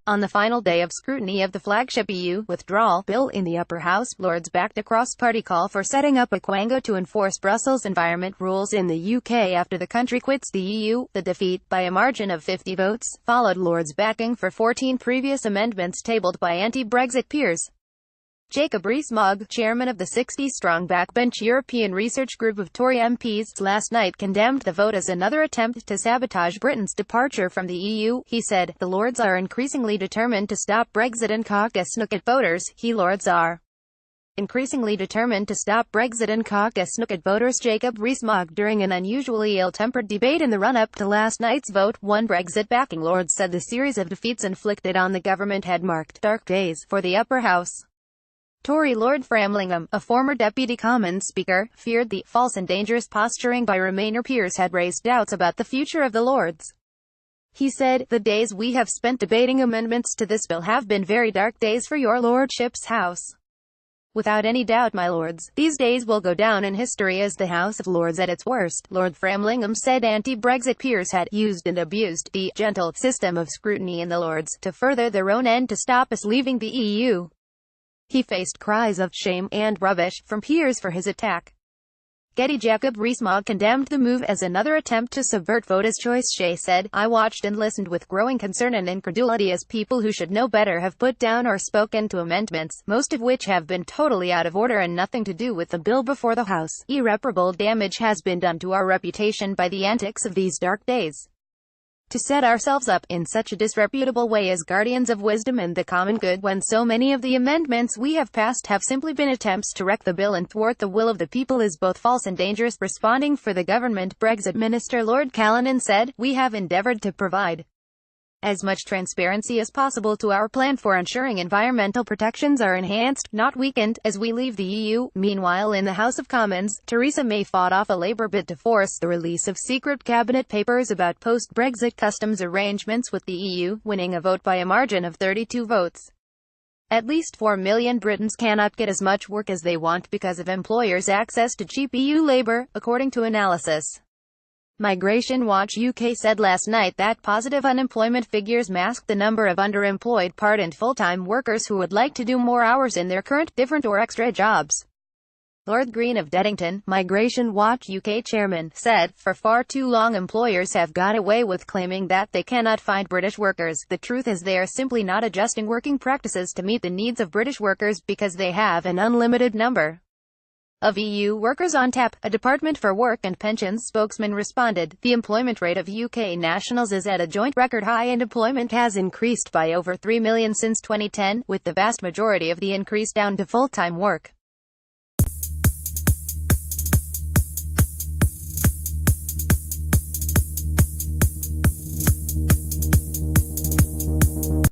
On the final day of scrutiny of the flagship EU withdrawal bill in the upper house, Lords backed a cross-party call for setting up a quango to enforce Brussels environment rules in the UK after the country quits the EU. The defeat, by a margin of 50 votes, followed Lords' backing for 14 previous amendments tabled by anti-Brexit peers. Jacob Rees-Mogg, chairman of the 60-strong backbench European Research Group of Tory MPs, last night condemned the vote as another attempt to sabotage Britain's departure from the EU. He said, "The Lords are increasingly determined to stop Brexit and caucus snooket voters. Lords are increasingly determined to stop Brexit and caucus snooket voters." Jacob Rees-Mogg, during an unusually ill-tempered debate in the run-up to last night's vote, one Brexit-backing Lord said the series of defeats inflicted on the government had marked dark days for the upper house. Tory Lord Framlingham, a former Deputy Commons Speaker, feared the false and dangerous posturing by Remainer peers had raised doubts about the future of the Lords. He said, "The days we have spent debating amendments to this bill have been very dark days for your Lordship's House. Without any doubt, my Lords, these days will go down in history as the House of Lords at its worst." Lord Framlingham said anti-Brexit peers had used and abused the gentle system of scrutiny in the Lords to further their own end to stop us leaving the EU. He faced cries of "shame" and "rubbish" from peers for his attack. Getty. Jacob Rees-Mogg condemned the move as another attempt to subvert voters' choice. Shea said, "I watched and listened with growing concern and incredulity as people who should know better have put down or spoken to amendments, most of which have been totally out of order and nothing to do with the bill before the House. Irreparable damage has been done to our reputation by the antics of these dark days. To set ourselves up in such a disreputable way as guardians of wisdom and the common good, when so many of the amendments we have passed have simply been attempts to wreck the bill and thwart the will of the people, is both false and dangerous." Responding for the government, Brexit Minister Lord Callanan said, "We have endeavoured to provide as much transparency as possible to our plan for ensuring environmental protections are enhanced, not weakened, as we leave the EU." Meanwhile, in the House of Commons, Theresa May fought off a Labour bid to force the release of secret cabinet papers about post-Brexit customs arrangements with the EU, winning a vote by a margin of 32 votes. At least 4 million Britons cannot get as much work as they want because of employers' access to cheap EU labour, according to analysis. Migration Watch UK said last night that positive unemployment figures mask the number of underemployed part- and full-time workers who would like to do more hours in their current, different or extra jobs. Lord Green of Deddington, Migration Watch UK chairman, said, "For far too long employers have got away with claiming that they cannot find British workers. The truth is they are simply not adjusting working practices to meet the needs of British workers because they have an unlimited number of EU workers on tap." A Department for Work and Pensions spokesman responded, "The employment rate of UK nationals is at a joint record high and employment has increased by over 3 million since 2010, with the vast majority of the increase down to full-time work."